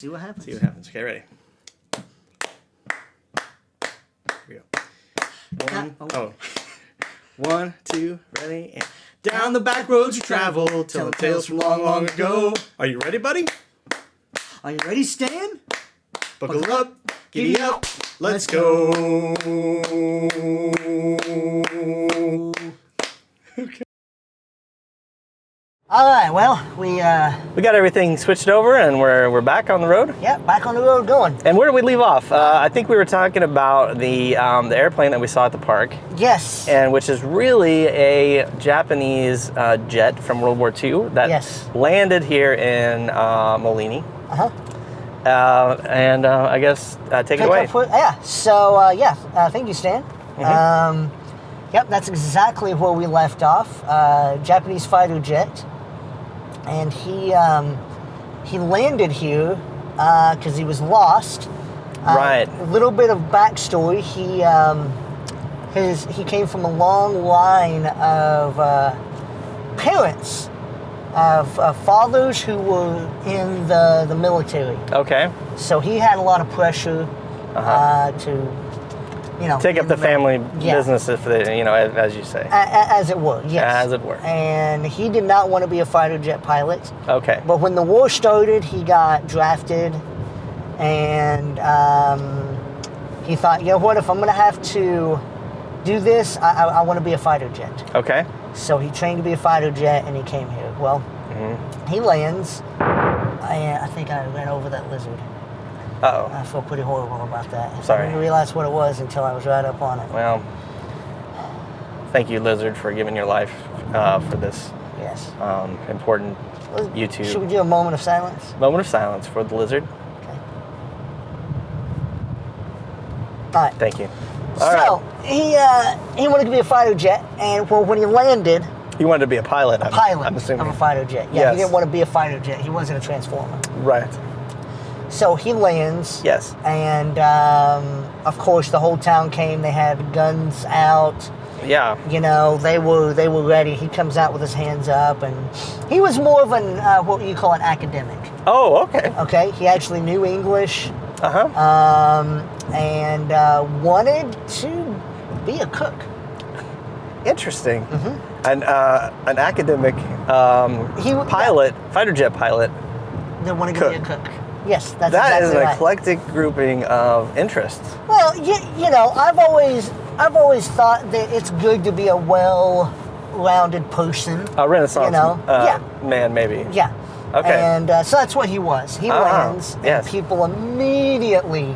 See what happens. See what happens. Okay, ready. Here we go. One, two, ready, and down the back roads you travel, telling tales from long, long ago. Are you ready, buddy? Are you ready, Stan? Buckle up, giddy up, let's go. Okay. All right. Well, we got everything switched over, and we're back on the road. yeah, back on the road going. And where did we leave off? I think we were talking about the airplane that we saw at the park. Yes. And which is really a Japanese jet from World War II that landed here in Molini. I guess take it away. Yeah. So thank you, Stan. Yep, that's exactly where we left off. Japanese fighter jet, and he landed here because he was lost. Right. A little bit of backstory. He came from a long line of parents of fathers who were in the military. Okay. So he had a lot of pressure to, take up the family business, if they, as you say. As it were, yes. As it were. And he did not want to be a fighter jet pilot. Okay. But when the war started, he got drafted, and he thought, what, if I'm going to have to do this, I want to be a fighter jet. Okay. So he trained to be a fighter jet, and he came here. Well, he lands. I think I ran over that lizard. Uh-oh. I feel pretty horrible about that. Sorry. I didn't realize what it was until I was right up on it. Well, thank you, lizard, for giving your life for this important YouTube. Should we do a moment of silence? Moment of silence for the lizard. Okay. All right. Thank you. He wanted to be a fighter jet, and when he landed... He wanted to be a pilot, I'm assuming. Of a fighter jet. Yeah, yes. He didn't want to be a fighter jet. He wasn't a transformer. Right. So he lands. Yes. And, of course, the whole town came. They had guns out. Yeah. They were ready. He comes out with his hands up, and he was more of an, what you call an academic. Oh, okay. Okay, he actually knew English. And wanted to be a cook. Interesting. An academic pilot, fighter jet pilot. They wanted to be a cook. Yes, that's that exactly is an right. eclectic grouping of interests. Well, I've always thought that it's good to be a well-rounded person. A Renaissance man, maybe. Yeah. Okay. And so that's what he was. He lands, and people immediately,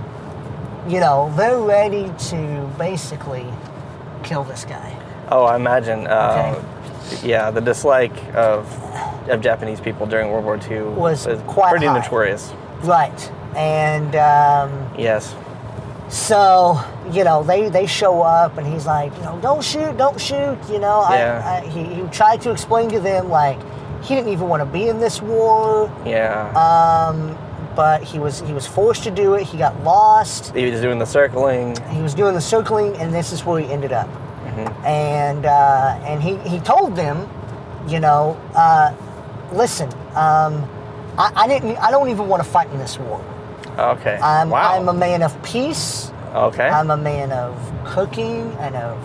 they're ready to basically kill this guy. Oh, I imagine. Yeah, the dislike of Japanese people during World War II was quite pretty high. notorious. Right. And yes. So, they show up, and he's like, don't shoot. He tried to explain to them, like, he didn't even want to be in this war. Yeah. But he was forced to do it. He got lost. He was doing the circling. And this is where he ended up. And he told them, listen, I don't even want to fight in this war. Okay. I'm a man of peace. Okay. I'm a man of cooking and of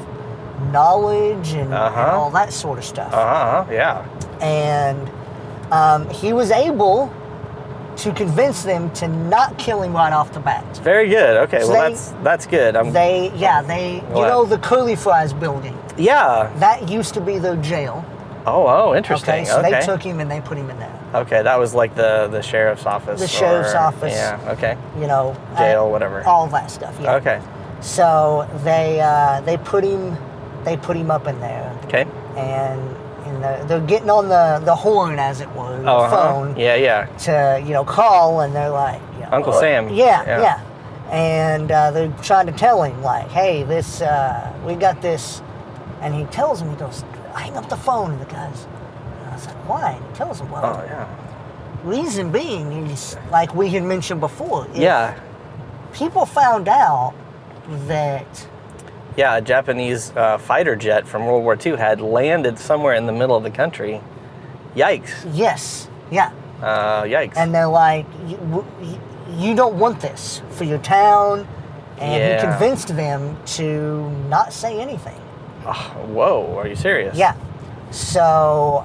knowledge and all that sort of stuff. Yeah. And he was able to convince them to not kill him right off the bat. Very good. Okay. So that's good. The Curly Fries building. Yeah. That used to be their jail. Oh, interesting. Okay, so they took him and they put him in there. Okay, that was like the sheriff's office. The sheriff's office. Yeah, okay. Jail, whatever. All that stuff, yeah. Okay. So they put him up in there. Okay. And they're getting on the horn, as it were, the phone. Yeah. To, call, and they're like... Uncle Sam. Yeah. And they're trying to tell him, like, hey, this, we got this. And he tells him, he goes, hang up the phone. And the guy's... I was like, why? And he tells him, well... Reason being is, like we had mentioned before... People found out that... Yeah, a Japanese fighter jet from World War II had landed somewhere in the middle of the country. Yikes. Yes. Yeah. Yikes. And they're like, you don't want this for your town. And Yeah. he convinced them to not say anything. Whoa, are you serious? Yeah. So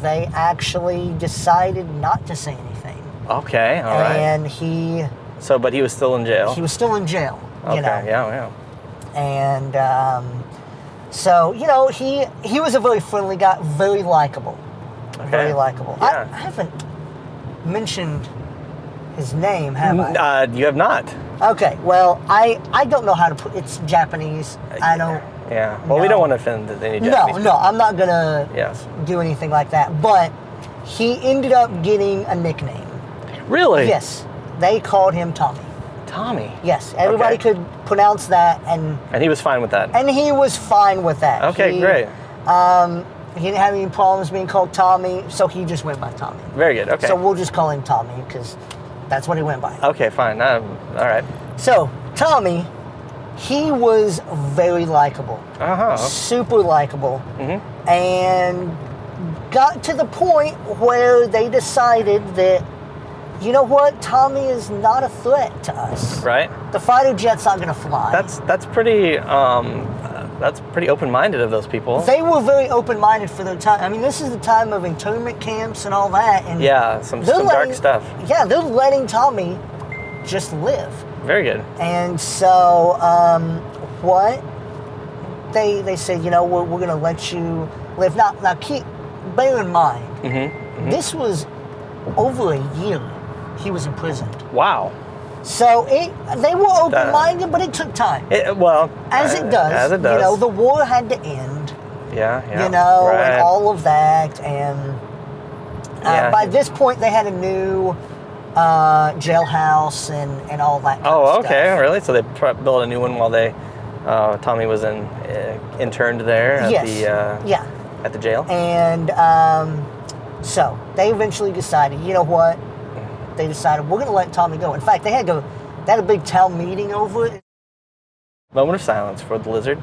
they actually decided not to say anything. Okay, all right. And but he was still in jail. he was still in jail, Okay, you know. yeah. And so, you know, he was a very friendly guy, very likable. Okay. Very likable. Yeah. I haven't mentioned his name, have I? You have not. Okay, well, I don't know how to put it's Japanese. I don't. Yeah. Well, we No. don't want to offend any Japanese No, I'm not going to Yes. do anything like that. But he ended up getting a nickname. Really? Yes, they called him Tommy. Tommy. Yes, everybody Okay. could pronounce that, and he was fine with that. he was fine with that. Okay, great. He didn't have any problems being called Tommy, so he just went by Tommy. Very good. Okay. So we'll just call him Tommy because that's what he went by. Okay, fine. All right. So Tommy, he was very likable, super likable, and got to the point where they decided that, you know what, Tommy is not a threat to us. Right. The fighter jet's not going to fly. That's pretty open-minded of those people. They were very open-minded for their time. I mean, this is the time of internment camps and all that. And yeah, some dark stuff. Yeah, they're letting Tommy just live. Very good. And so, what? They said, you know, we're going to let you live. Now, bear in mind, this was over a year he was imprisoned. Wow. So they were open-minded, but it took time. As it does. As it does. You know, the war had to end. Yeah. You know, right. and all of that. And by this point, they had a new jailhouse and all that kind of stuff. Okay, really? So they built a new one while Tommy was interned there at at the jail? And so they eventually decided, you know what? They decided, we're going to let Tommy go. In fact, they had a big town meeting over it. Moment of silence for the lizard.